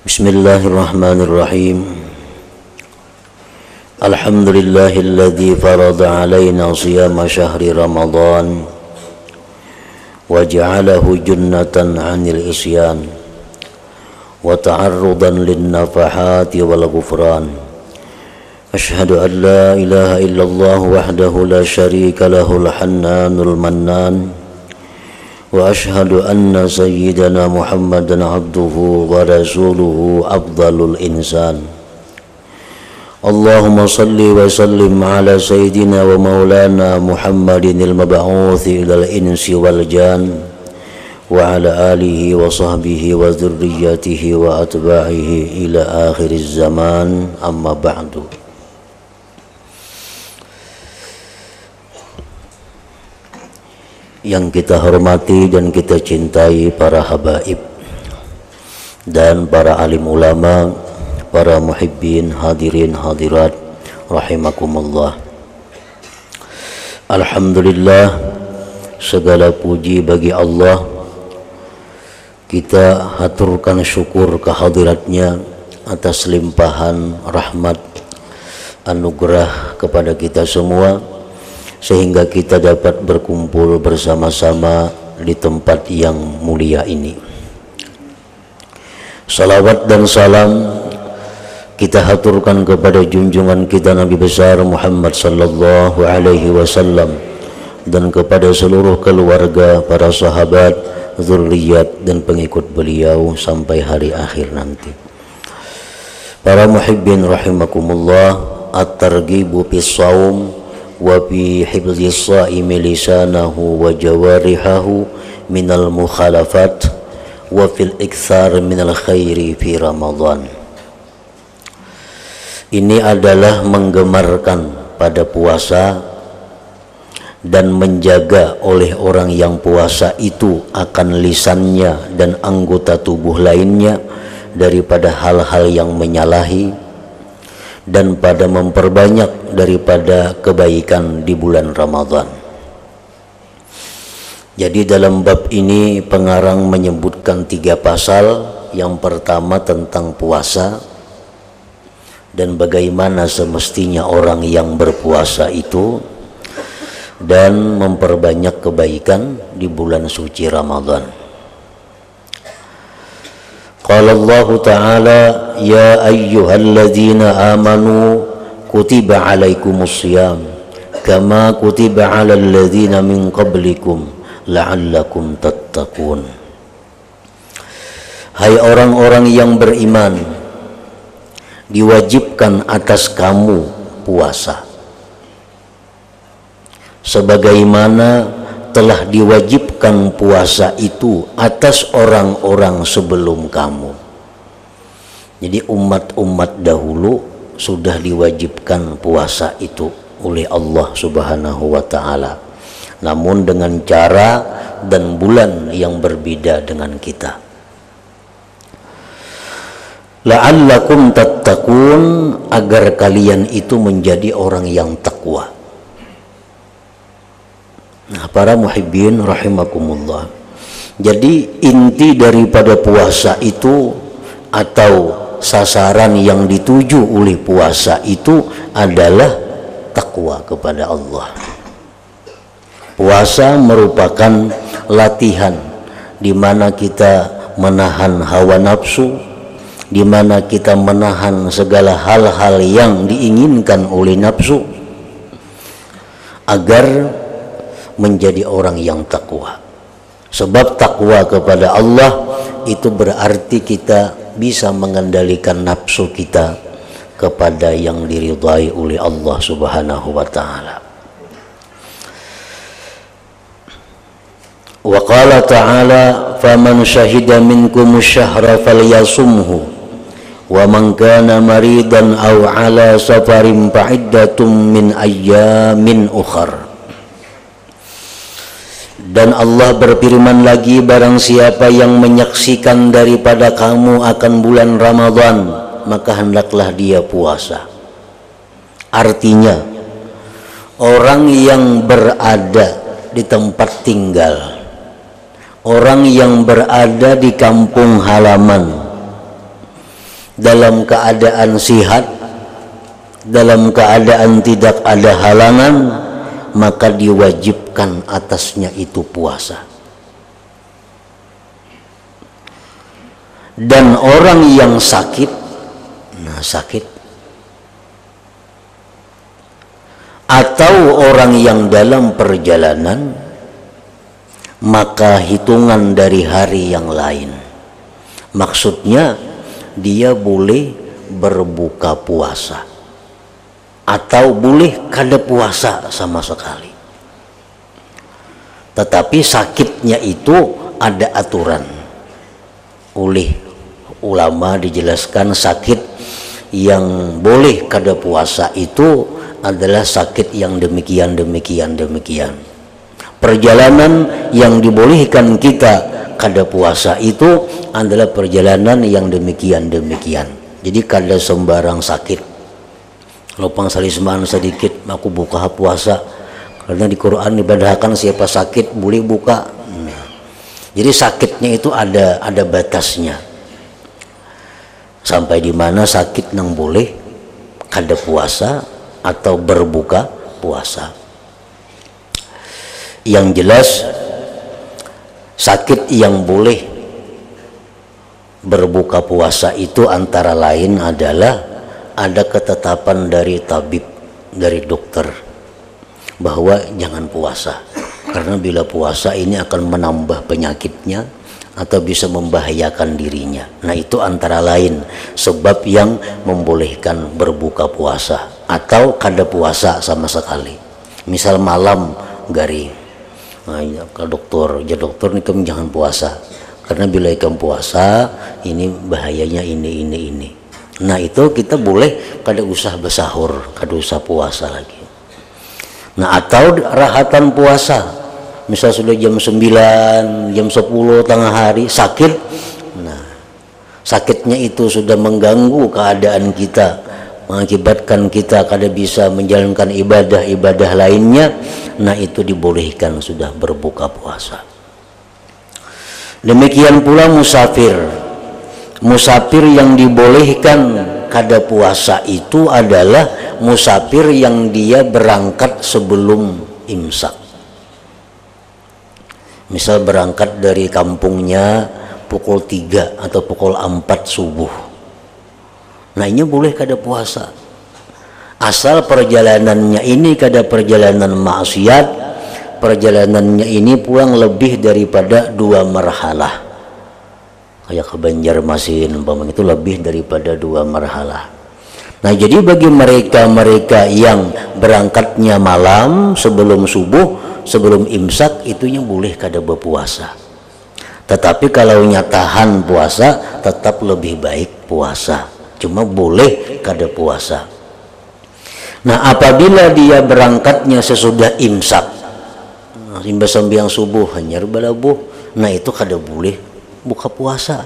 Bismillahirrahmanirrahim. Alhamdulillahilladzi farada alaina siyama syahri Ramadan wa ja'alahu junnatan 'anil isyan wa ta'arrudan lin-nafahati wal ghufran. Asyhadu an la ilaha illallah wahdahu la syarika lahul hannanul mannan wa asyhadu anna sayyidana Muhammadan abduhu wa rasuluhu afdalul insan. Allahumma salli wa sallim ala sayyidina wa maulana Muhammadinil mab'uuthi ilal insi wal jan wa ala alihi wa sahbihi wa dzurriyyatihi wa atba'ihi ila akhiriz zaman, amma ba'du. Yang kita hormati dan kita cintai para habaib dan para alim ulama, para muhibbin, hadirin hadirat rahimakumullah. Alhamdulillah, segala puji bagi Allah. Kita haturkan syukur kehadiratnya atas limpahan rahmat anugerah kepada kita semua, sehingga kita dapat berkumpul bersama-sama di tempat yang mulia ini. Salawat dan salam kita haturkan kepada junjungan kita Nabi besar Muhammad sallallahu alaihi wasallam dan kepada seluruh keluarga, para sahabat, zurriyat dan pengikut beliau sampai hari akhir nanti. Para muhibbin rahimakumullah, at-targhibu fis shaum wa fi hifdzi shaimi lisanahu wa jawarihahu minal mukhalafat wa fil iktsar minal khairi fi Ramadan. Ini adalah menggemarkan pada puasa dan menjaga oleh orang yang puasa itu akan lisannya dan anggota tubuh lainnya daripada hal-hal yang menyalahi, dan pada memperbanyak daripada kebaikan di bulan Ramadan. Jadi dalam bab ini pengarang menyebutkan 3 pasal. Yang pertama tentang puasa dan bagaimana semestinya orang yang berpuasa itu dan memperbanyak kebaikan di bulan suci Ramadan. Qala Allah Ta'ala, ya ayyuhalladzina amanu kutiba alaikumusiyam kama kutiba alal ladzina min qablikum la'allakum tattaqun. Hai orang-orang yang beriman, diwajibkan atas kamu puasa sebagaimana telah diwajibkan puasa itu atas orang-orang sebelum kamu. Jadi umat-umat dahulu sudah diwajibkan puasa itu oleh Allah Subhanahu wa ta'ala, namun dengan cara dan bulan yang berbeda dengan kita. La'allakum tattaqun, agar kalian itu menjadi orang yang takwa. Nah, para muhibbin rahimakumullah, jadi inti daripada puasa itu atau sasaran yang dituju oleh puasa itu adalah takwa kepada Allah. Puasa merupakan latihan di mana kita menahan hawa nafsu, di mana kita menahan segala hal-hal yang diinginkan oleh nafsu agar menjadi orang yang takwa. Sebab takwa kepada Allah itu berarti kita bisa mengendalikan nafsu kita kepada yang diridhai oleh Allah Subhanahu wa ta'ala. Wa qala ta'ala, faman syahida minkumus syahra falyasumhu wa man kana maridan aw ala safarin fa'iddatum min ayyamin ukhar. Dan Allah berfirman lagi, barang siapa yang menyaksikan daripada kamu akan bulan Ramadan, maka hendaklah dia puasa. Artinya, orang yang berada di tempat tinggal, orang yang berada di kampung halaman, dalam keadaan sihat, dalam keadaan tidak ada halangan, maka diwajibkan atasnya itu puasa. Dan orang yang sakit, atau orang yang dalam perjalanan, maka hitungan dari hari yang lain. Maksudnya dia boleh berbuka puasa atau boleh kada puasa sama sekali. Tetapi sakitnya itu ada aturan. Oleh ulama dijelaskan sakit yang boleh kada puasa itu adalah sakit yang demikian. Perjalanan yang dibolehkan kita kada puasa itu adalah perjalanan yang demikian. Jadi kada sembarang sakit. Lopang salisman sedikit aku buka puasa, karena di Quran dibadahkan siapa sakit boleh buka. Jadi sakitnya itu ada batasnya. Sampai di mana sakit nang boleh kada puasa atau berbuka puasa. Yang jelas sakit yang boleh berbuka puasa itu antara lain adalah ada ketetapan dari tabib, dari dokter, bahwa jangan puasa, karena bila puasa ini akan menambah penyakitnya atau bisa membahayakan dirinya. Nah, itu antara lain sebab yang membolehkan berbuka puasa atau kada puasa sama sekali. Misal malam garing, kalau dokter ini kamu jangan puasa, karena bila kamu puasa ini bahayanya ini. Nah, itu kita boleh kada usah bersahur, kada usah puasa lagi. Nah, atau rahatan puasa, misal sudah jam 9, jam 10 tengah hari sakit, nah sakitnya itu sudah mengganggu keadaan kita, mengakibatkan kita kada bisa menjalankan ibadah lainnya, nah itu dibolehkan sudah berbuka puasa. Demikian pula musafir yang dibolehkan kada puasa itu adalah musafir yang dia berangkat sebelum imsak. Misal berangkat dari kampungnya pukul 3 atau pukul 4 subuh. Nah, ini boleh kada puasa. Asal perjalanannya ini kada perjalanan maksiat, perjalanannya ini pulang lebih daripada 2 marhalah. Kayak ke Banjarmasin umpamanya itu lebih daripada 2 marhalah. Nah, jadi bagi mereka yang berangkatnya malam sebelum subuh, sebelum imsak, itunya boleh kada berpuasa. Tetapi kalau nyatahan puasa, tetap lebih baik puasa. Cuma boleh kada puasa. Nah, apabila dia berangkatnya sesudah imsak, imbas sembahyang subuh hanyar balabuh, nah itu kada boleh buka puasa.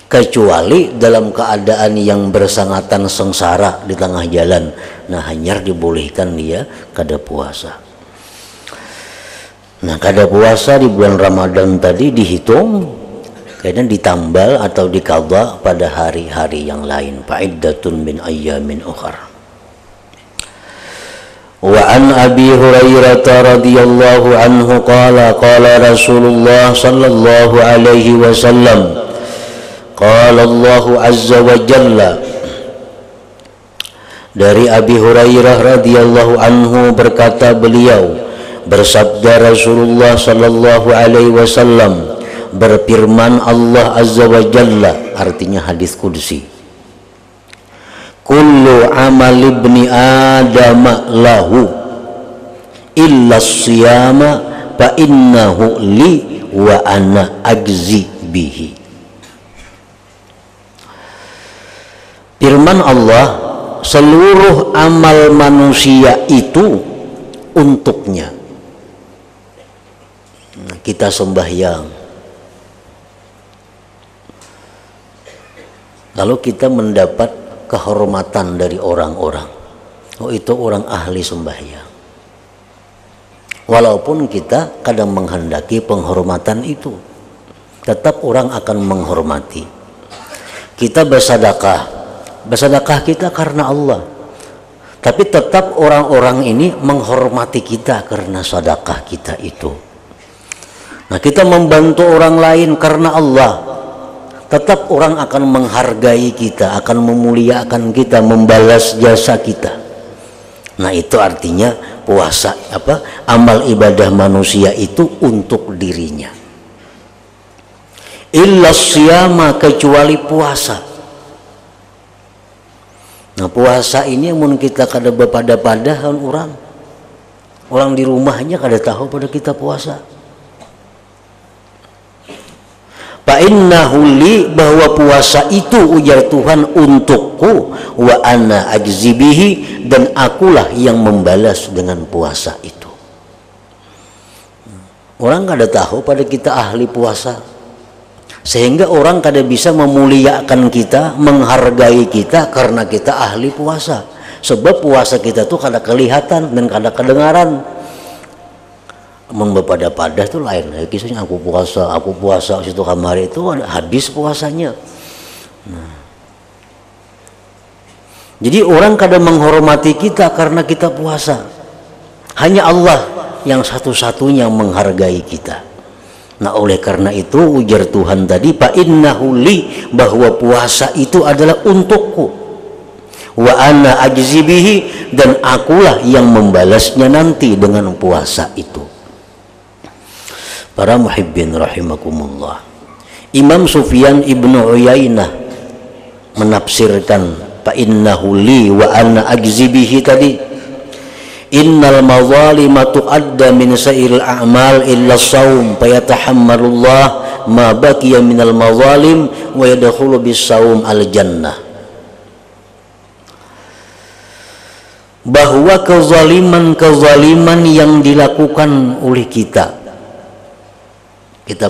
Kecuali dalam keadaan yang bersangatan sengsara di tengah jalan, nah hanyar dibolehkan dia kada puasa. Nah, kada puasa di bulan Ramadan tadi dihitung, kemudian ditambal atau diqadha pada hari-hari yang lain. Fa'iddatun min ayyamin ukhar. Wa an Abi Hurairah radhiyallahu anhu qala Rasulullah sallallahu alaihi wasallam, qala Allah azza wa jalla. Dari Abi Hurairah radhiyallahu anhu berkata beliau, bersabda Rasulullah sallallahu alaihi wasallam, berfirman Allah azza wa jalla, artinya hadis qudsi, kullu amal ibni adam lahu illa siyama fa innahu li wa ana ajzi bihi. Firman Allah, seluruh amal manusia itu untuknya. Kita sembahyang, lalu kita mendapat kehormatan dari orang-orang, oh itu orang ahli sembahyang, walaupun kita kadang menghendaki penghormatan itu, tetap orang akan menghormati. kita bersedekah kita karena Allah, tapi tetap orang-orang ini menghormati kita karena sedekah kita itu. Nah, kita membantu orang lain karena Allah, tetap orang akan menghargai kita, akan memuliakan kita, membalas jasa kita. Nah, itu artinya puasa amal ibadah manusia itu untuk dirinya. Illa siyama, kecuali puasa. Nah, puasa ini mun kita kada bepada-pada kan orang di rumahnya kada tahu pada kita puasa. Fa innahu li, bahwa puasa itu ujar Tuhan untukku, wa ana ajzi bihi, dan akulah yang membalas dengan puasa itu. Orang kada tahu pada kita ahli puasa, sehingga orang kada bisa memuliakan kita, menghargai kita karena kita ahli puasa. Sebab puasa kita tuh kada kelihatan dan kada kedengaran. Membepada-pada itu lain. Kisahnya aku puasa situ kamari itu habis puasanya. Nah. Jadi orang kadang menghormati kita karena kita puasa. Hanya Allah yang satu-satunya menghargai kita. Nah, oleh karena itu ujar Tuhan tadi, fa innahu li, bahwa puasa itu adalah untukku, wa ana ajzi bihi, dan akulah yang membalasnya nanti dengan puasa itu. Para muhibbin rahimakumullah, Imam Sufyan ibnu Uyainah menafsirkan fa innahu li wa ana ajzi bihi tadi, innal mazalima tu'adda min sa'iril a'mal illa shaum fayatahammalullah ma baqiya minal mazalim wa yadkhulu bis saum al jannah. Bahwa kezaliman yang dilakukan oleh kita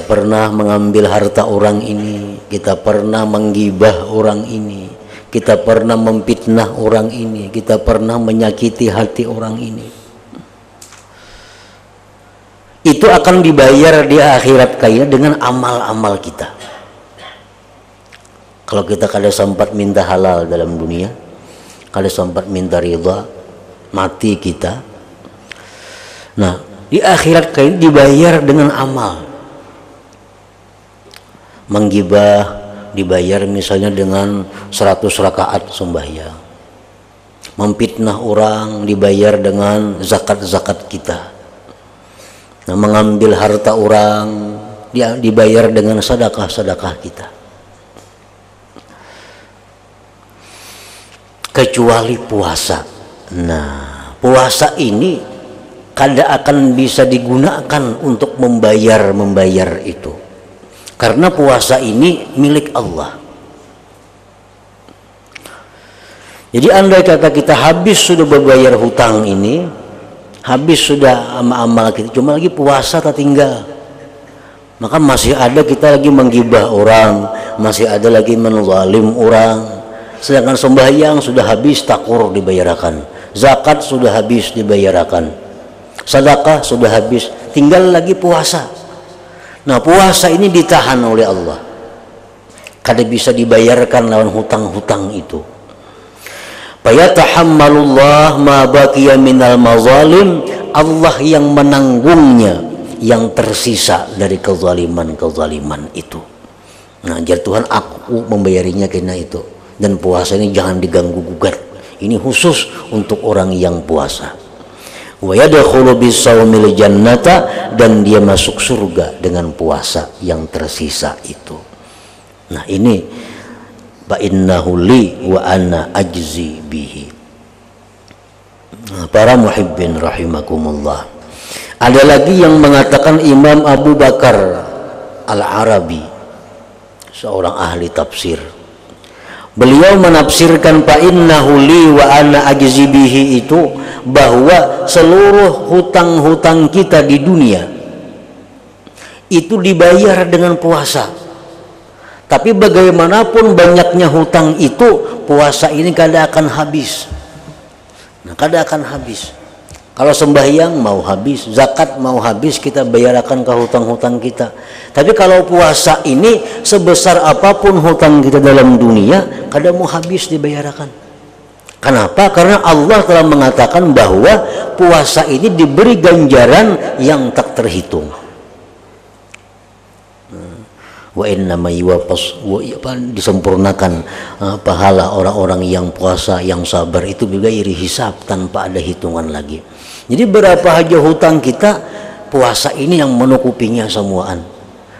pernah mengambil harta orang ini, kita pernah menggibah orang ini, kita pernah memfitnah orang ini, kita pernah menyakiti hati orang ini. Itu akan dibayar di akhirat kaya dengan amal-amal kita. Kalau kita kada sempat minta halal dalam dunia, kada sempat minta ridha, mati kita. Nah, di akhirat kaya dibayar dengan amal. Menggibah dibayar misalnya dengan 100 rakaat sembahyang. Memfitnah orang dibayar dengan zakat-zakat kita. Nah, mengambil harta orang dia dibayar dengan sedekah-sedekah kita. Kecuali puasa. Nah, puasa ini kada akan bisa digunakan untuk membayar itu. Karena puasa ini milik Allah. Jadi andai kata kita habis sudah berbayar hutang ini, habis sudah amal kita, cuma lagi puasa tertinggal, maka masih ada kita lagi menggibah orang, masih ada lagi menzalim orang. Sedangkan sembahyang sudah habis takur dibayarkan, zakat sudah habis dibayarkan, sedekah sudah habis, tinggal lagi puasa. Nah, puasa ini ditahan oleh Allah, kada bisa dibayarkan lawan hutang-hutang itu. Fayatahammalullah ma baqiya minal mazalim, Allah yang menanggungnya yang tersisa dari kezaliman itu. Nah, jar Tuhan, aku membayarinya kena itu. Dan puasa ini jangan diganggu gugat. Ini khusus untuk orang yang puasa. Wa yadkhulu bis-shaumil jannata, dan dia masuk surga dengan puasa yang tersisa itu. Nah, ini fa innahu li wa ana ajzi bihi. Nah, para muhibbin rahimakumullah, ada lagi yang mengatakan Imam Abu Bakar Al-Arabi, seorang ahli tafsir. Beliau menafsirkan fa innahu li wa ana ajzi bihi itu bahwa seluruh hutang-hutang kita di dunia itu dibayar dengan puasa. Tapi bagaimanapun banyaknya hutang itu, puasa ini kada akan habis. Nah, kada akan habis. Kalau sembahyang mau habis, zakat mau habis, kita bayarkan ke hutang-hutang kita. Tapi kalau puasa ini sebesar apapun hutang kita dalam dunia, kadang mau habis dibayarkan. Kenapa? Karena Allah telah mengatakan bahwa puasa ini diberi ganjaran yang tak terhitung. Wa innama yuwaffas, disempurnakan pahala orang-orang yang puasa, yang sabar itu bighairi hisab, tanpa ada hitungan lagi. Jadi berapa aja hutang kita, puasa ini yang menutupinya semuaan,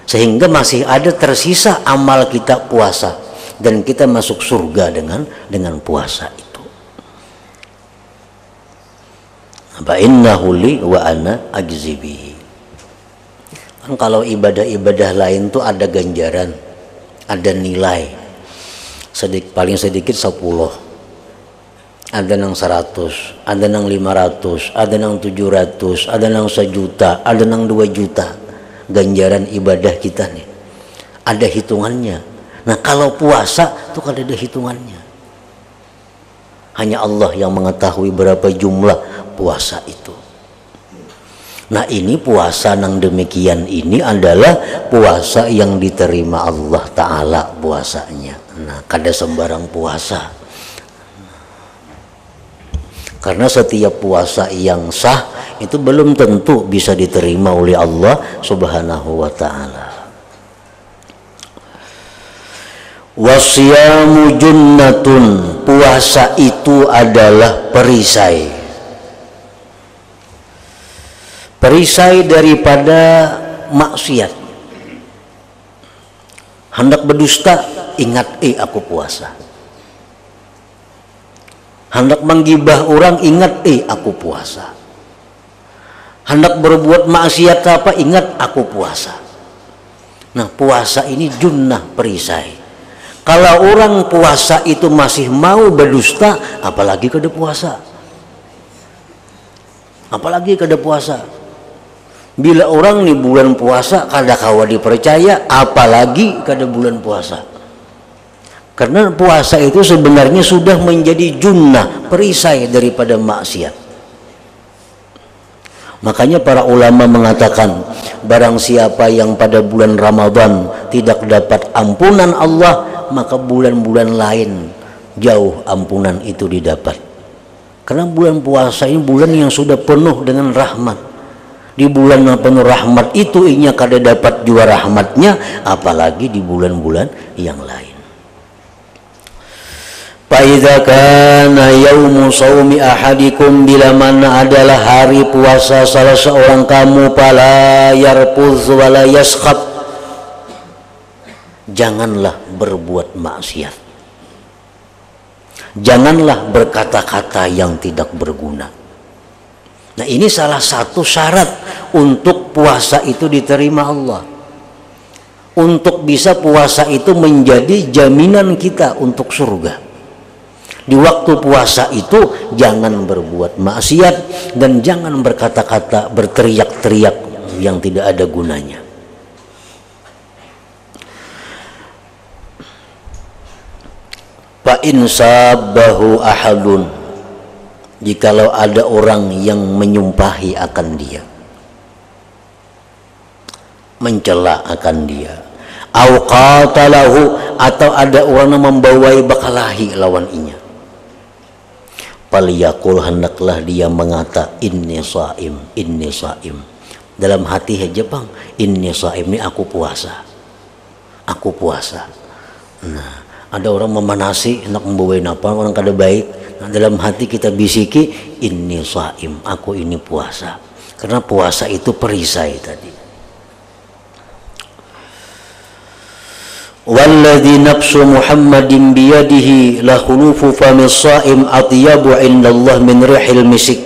sehingga masih ada tersisa amal kita puasa, dan kita masuk surga dengan puasa itu. Fa innahu li wa ana ajzi bihi. Kan kalau ibadah-ibadah lain tuh ada ganjaran, ada nilai. Paling sedikit 10, ada yang 100, ada yang 500, ada yang 700, ada yang 1 juta, ada yang 2 juta. Ganjaran ibadah kita nih ada hitungannya. Nah kalau puasa tuh kan ada hitungannya. Hanya Allah yang mengetahui berapa jumlah puasa itu. Nah ini puasa yang demikian ini adalah puasa yang diterima Allah Ta'ala puasanya. Nah kada sembarang puasa, karena setiap puasa yang sah itu belum tentu bisa diterima oleh Allah Subhanahu wa Ta'ala. Wasyamu junnatun, puasa itu adalah perisai. Perisai daripada maksiat. Hendak berdusta, ingat aku puasa. Hendak menggibah orang, ingat aku puasa. Hendak berbuat maksiat apa, ingat aku puasa. Nah puasa ini junnah, perisai. Kalau orang puasa itu masih mau berdusta, apalagi kada puasa. Apalagi kada puasa. Bila orang di bulan puasa kada kawa dipercaya, apalagi kada bulan puasa. Karena puasa itu sebenarnya sudah menjadi junnah, perisai daripada maksiat. Makanya para ulama mengatakan, barang siapa yang pada bulan Ramadan tidak dapat ampunan Allah, maka bulan-bulan lain jauh ampunan itu didapat. Karena bulan puasa ini bulan yang sudah penuh dengan rahmat. Di bulan yang penuh rahmat itu inya kada dapat jua rahmatnya, apalagi di bulan-bulan yang lain. Faidza kana yaumu shaumi ahadikum, bila mana adalah hari puasa salah seorang kamu, fala yarfuz wala yaskhab, janganlah berbuat maksiat, janganlah berkata-kata yang tidak berguna. Nah ini salah satu syarat untuk puasa itu diterima Allah. Untuk bisa puasa itu menjadi jaminan kita untuk surga. Di waktu puasa itu jangan berbuat maksiat dan jangan berkata-kata, berteriak-teriak yang tidak ada gunanya. Fa in sabbahu ahadun, jikalau ada orang yang menyumpahi akan dia, mencela akan dia, au qatalahu, atau ada orang yang membawai bakalahi lawan inya, falyaqul, hendaklah dia mengata inni shaim, inni shaim. Dalam hati aja bang, inni shaim, ini aku puasa, aku puasa. Nah ada orang memanasi hendak membawain apa, orang kada baik. Nah, dalam hati kita bisiki inni shaim, aku ini puasa. Karena puasa itu perisai tadi. Walladzi nafsu Muhammadin biyadihi la khulufu famis shaim atyabu indallah min rihil misik.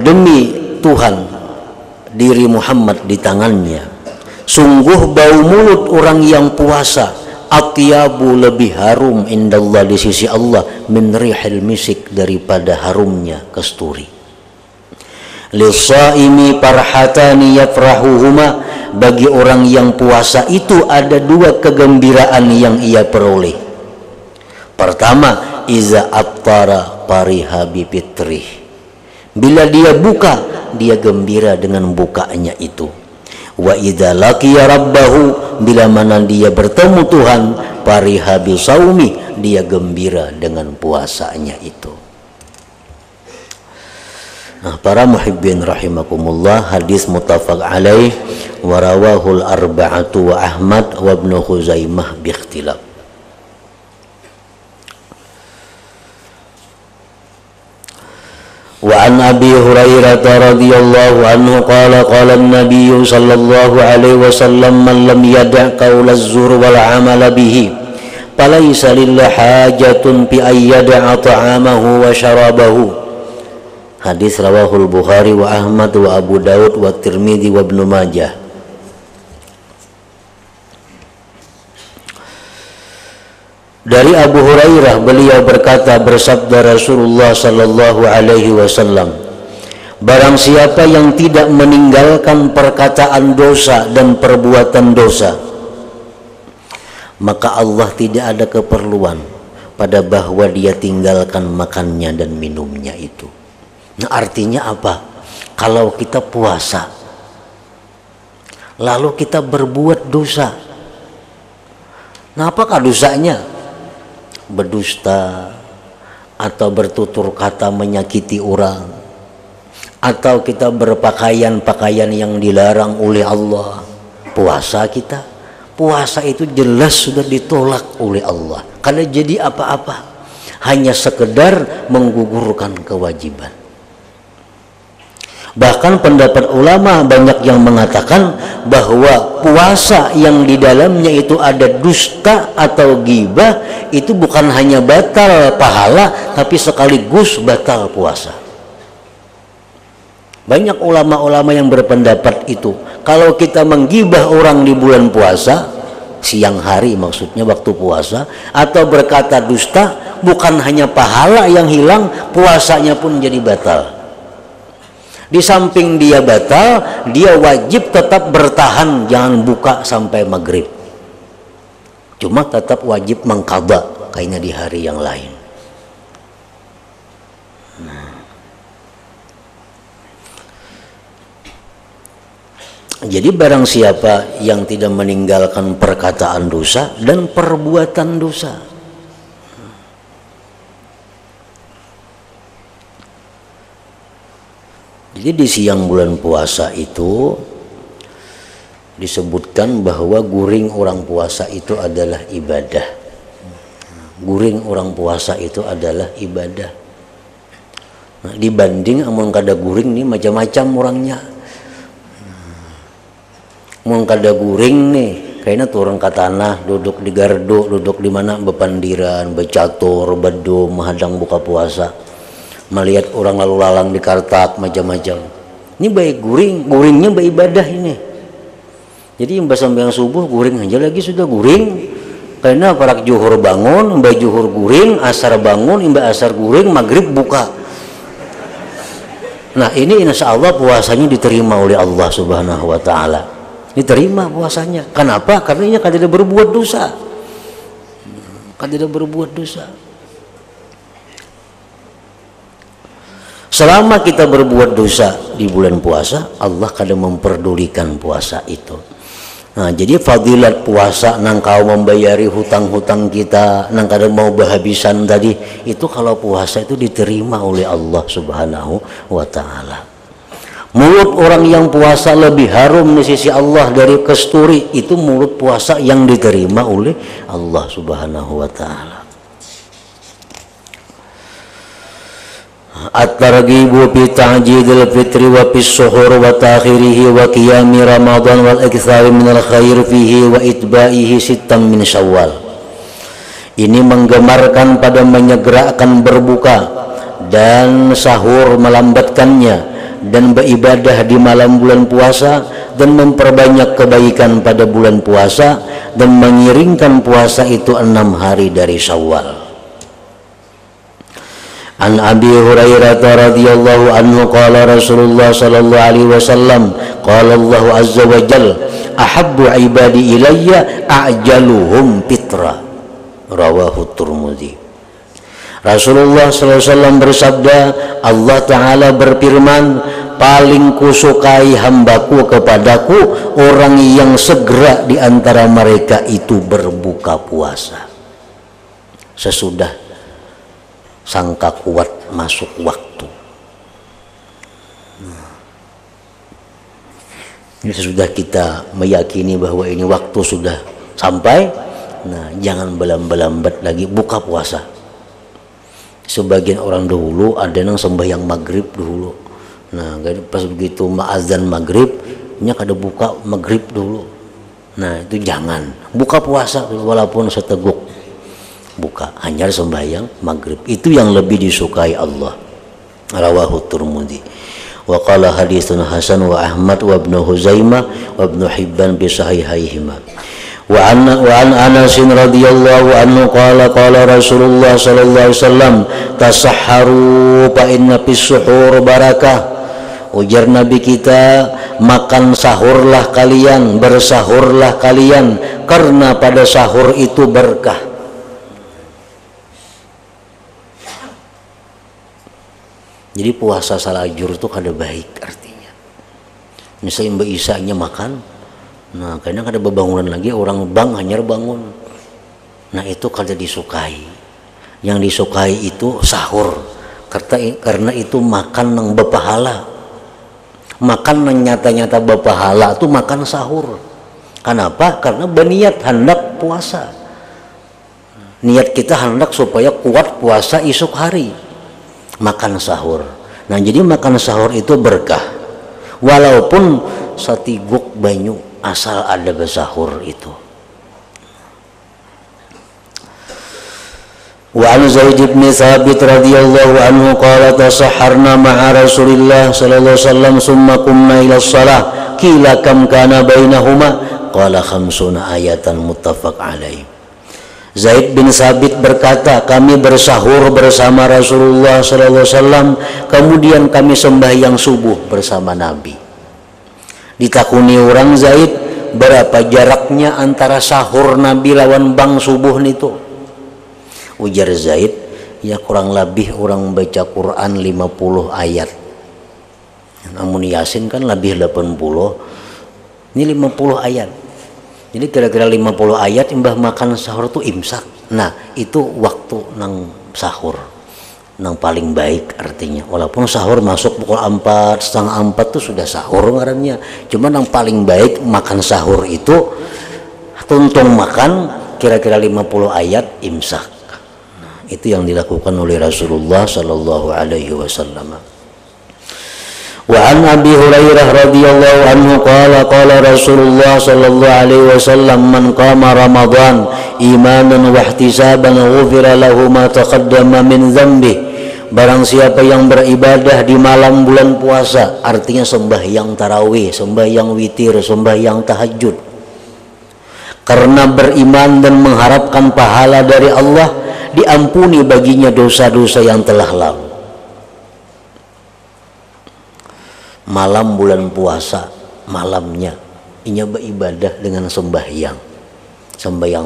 Demi Tuhan, diri Muhammad di tangannya, sungguh bau mulut orang yang puasa atyabu, lebih harum indallah, di sisi Allah, min rihil misik, daripada harumnya kasturi. Lisaimi farhatani yafrahuhuma, bagi orang yang puasa itu ada dua kegembiraan yang ia peroleh. Pertama, iza aftara fariha bi fitrih. Bila dia buka, dia gembira dengan bukanya itu. Wa idza laqiya rabbahu, bila mana dia bertemu Tuhan, fariha bi saumi, dia gembira dengan puasanya itu. Nah, para muhibbin rahimakumullah, hadis muttafaq alaih wa rawahul arba'atu wa Ahmad wa Ibnu Khuzaimah bi ikhtilaf. Wa an Abi Hurairah radhiyallahu anhu qala qala an-nabiy sallallahu alaihi wasallam man lam yada' qaula az-zur wal 'amala bihi falaysa lillahi hajatun fi ay yada'a ta'amahu wa syarabahu. Hadis rawahul Bukhari wa Ahmad wa Abu Daud wa Tirmidzi wa Ibnu Majah. Dari Abu Hurairah, beliau berkata, bersabda Rasulullah sallallahu alaihi wasallam, barang siapa yang tidak meninggalkan perkataan dosa dan perbuatan dosa, maka Allah tidak ada keperluan pada bahwa dia tinggalkan makannya dan minumnya itu. Nah, artinya apa? Kalau kita puasa lalu kita berbuat dosa, nah apakah dosanya? Berdusta, atau bertutur kata menyakiti orang, atau kita berpakaian-pakaian yang dilarang oleh Allah. Puasa kita, puasa itu jelas sudah ditolak oleh Allah, karena jadi apa-apa, hanya sekedar menggugurkan kewajiban. Bahkan pendapat ulama banyak yang mengatakan bahwa puasa yang di dalamnya itu ada dusta atau ghibah, itu bukan hanya batal pahala, tapi sekaligus batal puasa. Banyak ulama-ulama yang berpendapat itu. Kalau kita menggibah orang di bulan puasa, siang hari maksudnya waktu puasa, atau berkata dusta, bukan hanya pahala yang hilang, puasanya pun jadi batal. Di samping dia batal, dia wajib tetap bertahan, jangan buka sampai maghrib. Cuma tetap wajib mengqadha kayaknya di hari yang lain. Jadi barang siapa yang tidak meninggalkan perkataan dosa dan perbuatan dosa, jadi di siang bulan puasa itu disebutkan bahwa guring orang puasa itu adalah ibadah. Guring orang puasa itu adalah ibadah. Nah, dibanding amun kada guring nih macam-macam orangnya. Mun kada guring nih, kayaknya turun ke tanah, duduk di gardu, duduk di mana bepandiran, becatur, bedum, menghadang buka puasa. Melihat orang lalu lalang di kartak macam-macam. Ini baik guring, guringnya baik ibadah ini. Jadi mbak sampai yang subuh guring aja lagi sudah guring. Karena para juhur bangun, mbak juhur guring, asar bangun, mbak asar guring, maghrib buka. Nah ini insya Allah puasanya diterima oleh Allah Subhanahu Wa Taala. Diterima puasanya. Kenapa? Karena ini kan tidak berbuat dosa. Kan tidak berbuat dosa. Selama kita berbuat dosa di bulan puasa, Allah kadang memperdulikan puasa itu. Nah, jadi fadilat puasa nang kau membayari hutang-hutang kita, nang kadang mau berhabisan tadi, itu kalau puasa itu diterima oleh Allah Subhanahu Wa Taala. Mulut orang yang puasa lebih harum di sisi Allah dari kasturi, itu mulut puasa yang diterima oleh Allah Subhanahu Wa Taala. At-targhibu fi ta'jidil fitri wa fi suhur wa ta'khirihi wa qiyami Ramadan wal iktsari minal khair fihi wa itba'ihi sittan min Syawal. Ini menggemarkan pada menyegerakan berbuka dan sahur melambatkannya, dan beribadah di malam bulan puasa, dan memperbanyak kebaikan pada bulan puasa, dan mengiringkan puasa itu 6 hari dari Syawal. An Abi Hurairah radhiyallahu anhu qala Rasulullah sallallahu alaihi wasallam qala Allah azza wa jalla ahabbu ibadi ilayya a'jaluhum fitra rawahu Tirmidzi. Rasulullah SAW bersabda, Allah Ta'ala berfirman, paling kusukai hambaku kepadaku orang yang segera di antara mereka itu berbuka puasa sesudah sangka kuat masuk waktu. Ini sesudah kita meyakini bahwa ini waktu sudah sampai, nah jangan belambat lagi buka puasa. Sebagian orang dahulu ada yang sembahyang maghrib dulu. Nah, pas begitu azan maghrib, ada buka maghrib dulu. Nah, itu jangan buka puasa walaupun seteguk buka, hanya sembahyang maghrib. Itu yang lebih disukai Allah. Rawahu Tirmidzi. Wa qala haditsun hasan wa Ahmad wa Ibnu Huzaimah wa Ibnu Hibban bi sahihaihima. Wa an Anas radhiyallahu anhu qala qala Rasulullah sallallahu alaihi wasallam tasahharu fa inna fis suhur barakah. Ujar Nabi kita, makan sahurlah kalian, bersahurlah kalian, karena pada sahur itu berkah. Jadi puasa salajur itu kada baik artinya. Misalnya Mbak Isanya makan, nah kadang ada bebangunan lagi orang bang hanyar bangun. Nah itu kada disukai. Yang disukai itu sahur, karena itu makan yang berpahala. Makan yang nyata-nyata berpahala itu makan sahur. Kenapa? Karena berniat hendak puasa. Niat kita hendak supaya kuat puasa esok hari. Makan sahur. Nah jadi makan sahur itu berkah. Walaupun satiguk banyu asal ada bersahur itu. Wa an Zaid bin Thabit radhiyallahu anhu qala tasahharna ma'a Rasulillah sallallahu alaihi wasallam summa qumna ila shalah qila kam kana bainahuma qala 50 ayatan muttafaq alaih. Zaid bin Thabit berkata, kami bersahur bersama Rasulullah sallallahu alaihi wasallam, kemudian kami sembahyang subuh bersama Nabi. Ditakuni orang Zaid, berapa jaraknya antara sahur Nabi lawan bang subuh itu? Ujar Zaid, ya kurang lebih orang baca Quran 50 ayat. Namun Yasin kan lebih 80. Ini 50 ayat. Jadi kira-kira 50 ayat imbah makan sahur itu imsak. Nah, itu waktu nang sahur. Nang paling baik artinya. Walaupun sahur masuk pukul 4, setengah 4 itu sudah sahur ngarannya. Cuma nang paling baik makan sahur itu tuntung makan kira-kira 50 ayat imsak. Itu yang dilakukan oleh Rasulullah sallallahu alaihi wasallam. Wa an Abi Hurairah radhiyallahu anhu qala qala Rasulullah sallallahu alaihi wasallam man qama Ramadan imanan wa ihtisaban ghufira lahu ma taqaddama min dhanbi. Barang siapa yang beribadah di malam bulan puasa, artinya sembahyang tarawih, sembahyang witir, sembahyang tahajud, karena beriman dan mengharapkan pahala dari Allah, diampuni baginya dosa-dosa yang telah lalu. Malam bulan puasa, malamnya inya beribadah dengan sembahyang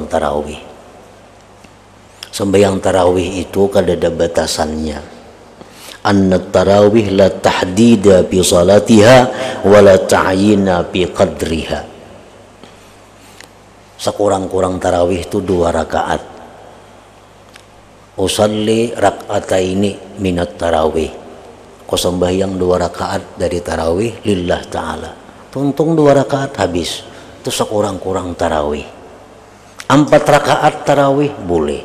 tarawih. Sembahyang tarawih itu kada ada batasannya. Anna tarawih la tahdida bi salatiha wa la ta'yina bi qadriha. Sekurang-kurang tarawih itu 2 rakaat. Usalli rak'ataini minat tarawih. Kau sembahyang 2 rakaat dari tarawih lillah ta'ala. Tuntung 2 rakaat habis. Itu sekurang-kurang tarawih. 4 rakaat tarawih boleh.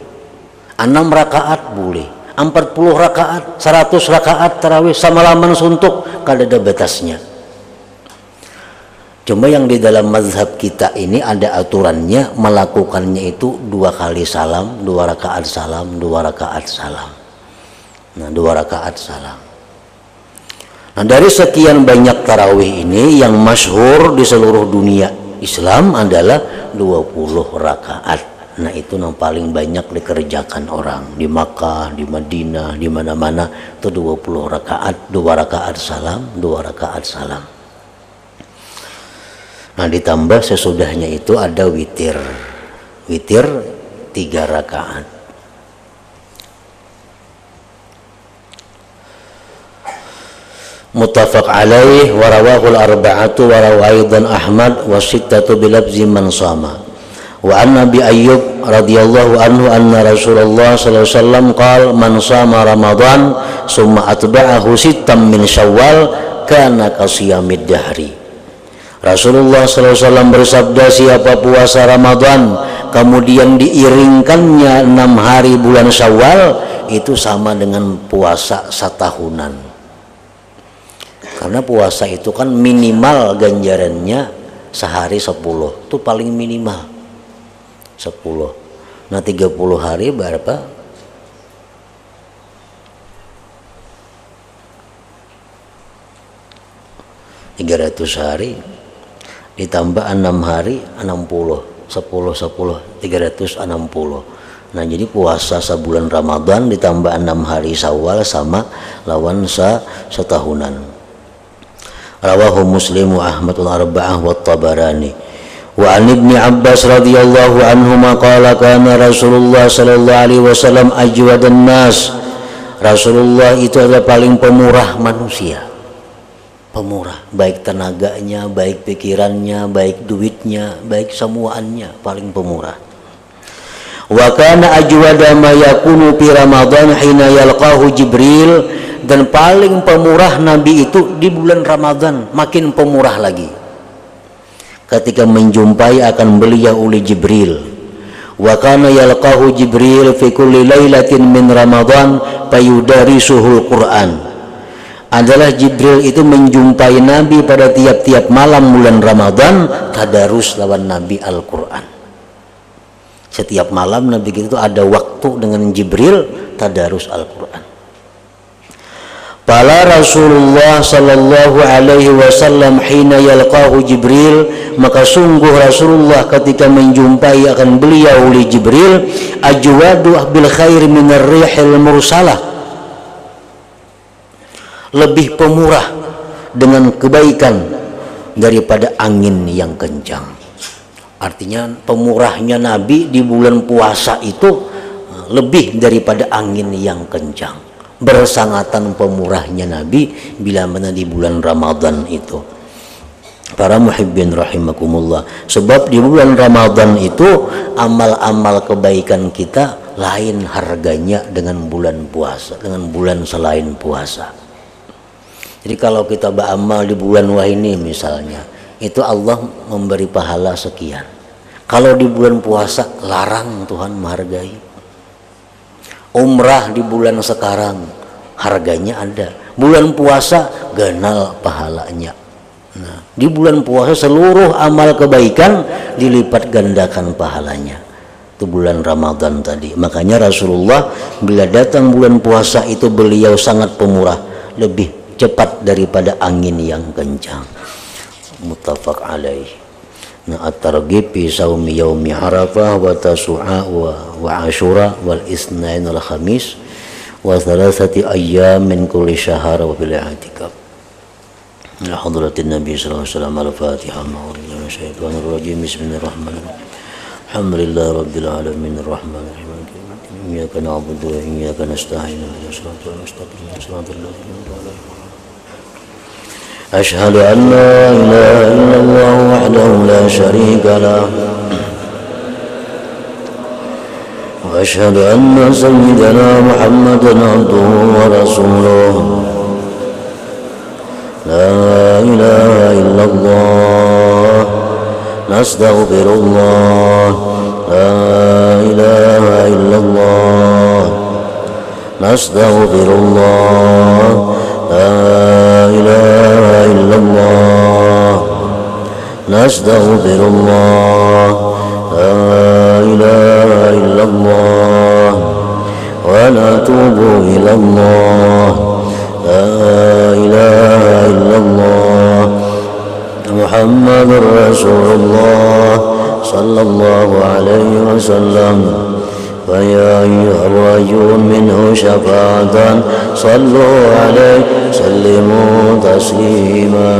6 rakaat boleh. 40 rakaat, 100 rakaat tarawih sama laman suntuk, kada ada batasnya. Cuma yang di dalam mazhab kita ini ada aturannya, melakukannya itu 2 kali salam, 2 rakaat salam, 2 rakaat salam. Nah 2 rakaat salam. Nah dari sekian banyak tarawih ini yang masyhur di seluruh dunia Islam adalah 20 rakaat. Nah itu yang paling banyak dikerjakan orang di Makkah, di Madinah, di mana-mana itu 20 rakaat, 2 rakaat salam, 2 rakaat salam. Nah ditambah sesudahnya itu ada witir 3 rakaat. muttafaq alaih wa rawahul arba'atu wa rawa aidan Ahmad wa sittatu bilafzi man sama. Wa an Nabi Ayyub radhiyallahu anhu anna Rasulullah sallallahu alaihi wasallam qala man sama Ramadan summa atba'ahu sittam min Syawal kana kasiyamid dahri. Rasulullah sallallahu alaihi wasallam bersabda, siapa puasa Ramadan kemudian diiringkannya 6 hari bulan Syawal, itu sama dengan puasa setahunan. Karena puasa itu kan minimal ganjarannya sehari 10, itu paling minimal 10. Nah 30 hari berapa? 300 hari ditambah 6 hari 60, 10 360. Nah jadi puasa sebulan Ramadan ditambah 6 hari Syawal sama lawan setahunan. Rawahu Muslim wa Ahmadul Arba'ah wa Tabarani. Wa an Ibni Abbas radhiyallahu anhuma qala kana Rasulullah sallallahu alaihi wasallam ajwadan nas. Rasulullah itu adalah paling pemurah manusia. Pemurah, baik tenaganya, baik pikirannya, baik duitnya, baik semuanya, paling pemurah. Wa kana ajwada ma yakunu fi Ramadan hina yalqahu Jibril, dan paling pemurah Nabi itu di bulan Ramadan, makin pemurah lagi ketika menjumpai akan beliau oleh Jibril. Wa kana yalqahu Jibril fi kulli lailatin min Ramadan fayudarisuhul Quran. Adalah Jibril itu menjumpai Nabi pada tiap-tiap malam bulan Ramadan, tadarus lawan Nabi Al-Quran. Setiap malam Nabi itu ada waktu dengan Jibril tadarus Al-Quran. Pala Rasulullah sallallahu alaihi wasallam hina yalqahu Jibril, maka sungguh Rasulullah ketika menjumpai akan beliau oleh Jibril, ajwadu bil khair min ar-rihil mursalah, lebih pemurah dengan kebaikan daripada angin yang kencang. Artinya pemurahnya Nabi di bulan puasa itu lebih daripada angin yang kencang. Bersangatan pemurahnya Nabi bila mana di bulan Ramadan itu. Para muhibbin rahimakumullah, sebab di bulan Ramadan itu amal-amal kebaikan kita lain harganya dengan bulan puasa, dengan bulan selain puasa. Jadi kalau kita beramal di bulan wah ini misalnya, itu Allah memberi pahala sekian. Kalau di bulan puasa larang Tuhan menghargai. Umrah di bulan sekarang harganya ada, bulan puasa ganal pahalanya. Nah, di bulan puasa seluruh amal kebaikan dilipat gandakan pahalanya. Itu bulan Ramadan tadi. Makanya Rasulullah bila datang bulan puasa itu beliau sangat pemurah, lebih cepat daripada angin yang kencang. Muttafaq alaih. Nah, at-targhib fi saumi yaumi Arafah wa Tasu'a wa Asyura wal Itsnain wal Khamis wa thalathati ayyam min kulli syahr wa bil i'tikaf. Ya hadratin Nabi sallallahu alaihi wasallam, al-Fatihah. Ma'udzubillahi minasyaitonir rajim. Bismillahirrahmanirrahim. Alhamdulillahi rabbil alamin arrahmanir rahim. Iyyaka na'budu wa iyyaka nasta'in. Ihdinas siratal mustaqim. Shiratal ladzina an'amta 'alaihim. أشهد أن لا إله إلا الله وحده لا شريك له وأشهد أن سيدنا محمدا عبده ورسوله لا إله إلا الله نستغفر الله لا إله إلا الله نستغفر الله لا إله إلا الله نستغفر الله لا إله إلا الله ونتوب إلى الله لا إله إلا الله محمد رسول الله صلى الله عليه وسلم فيا أيها الرجل منه شفاعة صلوا عليه سلموا تسليما.